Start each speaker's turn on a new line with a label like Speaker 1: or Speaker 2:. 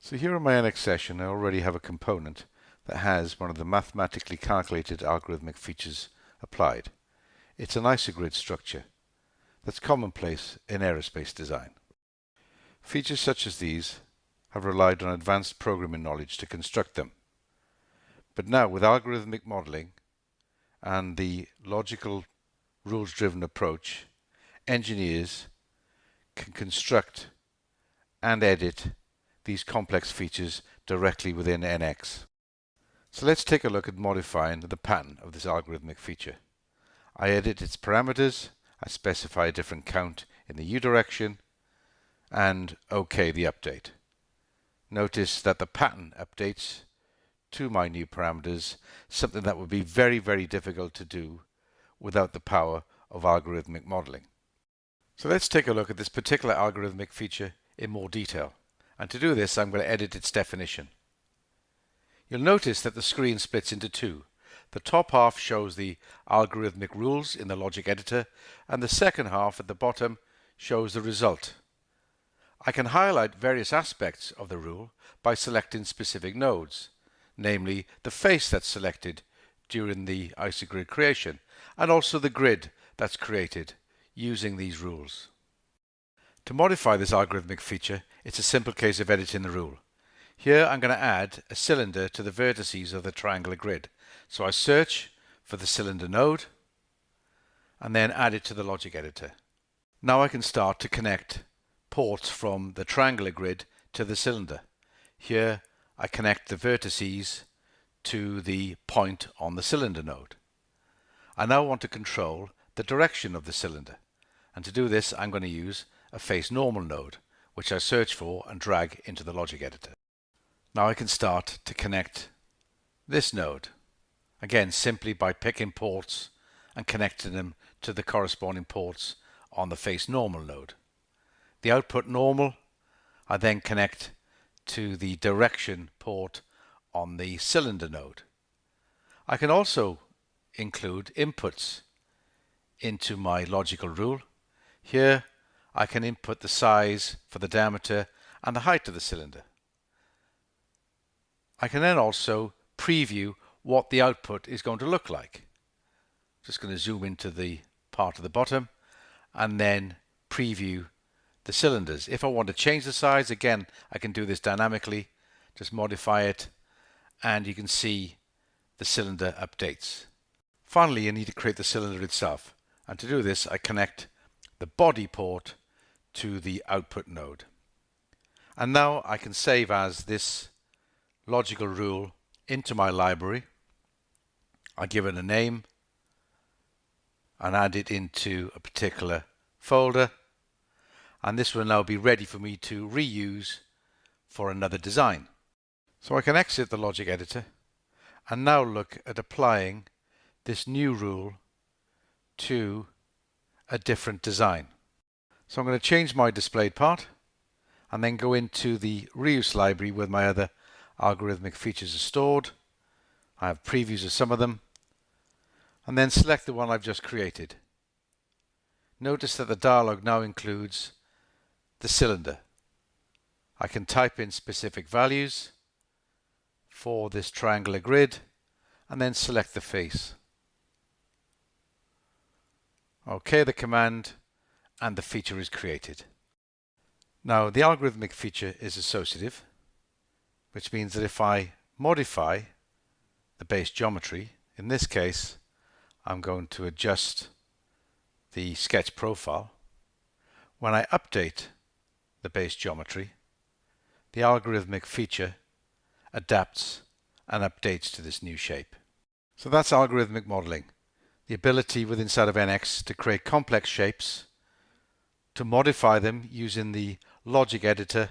Speaker 1: So here in my NX session, I already have a component that has one of the mathematically calculated algorithmic features applied. It's an isogrid structure that's commonplace in aerospace design. Features such as these have relied on advanced programming knowledge to construct them. But now with algorithmic modeling and the logical rules-driven approach, engineers can construct and edit these complex features directly within NX. So let's take a look at modifying the pattern of this algorithmic feature. I edit its parameters, I specify a different count in the U direction, and OK the update. Notice that the pattern updates to my new parameters, something that would be very, very difficult to do without the power of algorithmic modeling. So let's take a look at this particular algorithmic feature in more detail. And to do this, I'm going to edit its definition. You'll notice that the screen splits into two. The top half shows the algorithmic rules in the logic editor, and the second half at the bottom shows the result. I can highlight various aspects of the rule by selecting specific nodes, namely the face that's selected during the isogrid creation, and also the grid that's created using these rules. To modify this algorithmic feature, it's a simple case of editing the rule. Here I'm going to add a cylinder to the vertices of the triangular grid. So I search for the cylinder node and then add it to the logic editor. Now I can start to connect ports from the triangular grid to the cylinder. Here I connect the vertices to the point on the cylinder node. I now want to control the direction of the cylinder, and to do this I'm going to use a face normal node, which I search for and drag into the logic editor. Now I can start to connect this node, again simply by picking ports and connecting them to the corresponding ports on the face normal node. The output normal I then connect to the direction port on the cylinder node. I can also include inputs into my logical rule. Here I can input the size for the diameter and the height of the cylinder. I can then also preview what the output is going to look like. Just going to zoom into the part at the bottom and then preview the cylinders. If I want to change the size, again, I can do this dynamically. Just modify it and you can see the cylinder updates. Finally, you need to create the cylinder itself. And to do this, I connect the body port to the output node. And now I can save as this logical rule into my library. I give it a name and add it into a particular folder, and this will now be ready for me to reuse for another design. So I can exit the logic editor and now look at applying this new rule to a different design. So I'm going to change my displayed part and then go into the reuse library where my other algorithmic features are stored. I have previews of some of them, and then select the one I've just created. Notice that the dialog now includes the cylinder. I can type in specific values for this triangular grid and then select the face. OK the command, and the feature is created. Now the algorithmic feature is associative, which means that if I modify the base geometry, in this case I'm going to adjust the sketch profile. When I update the base geometry, the algorithmic feature adapts and updates to this new shape. So that's algorithmic modeling, the ability within inside of NX to create complex shapes, to modify them using the logic editor,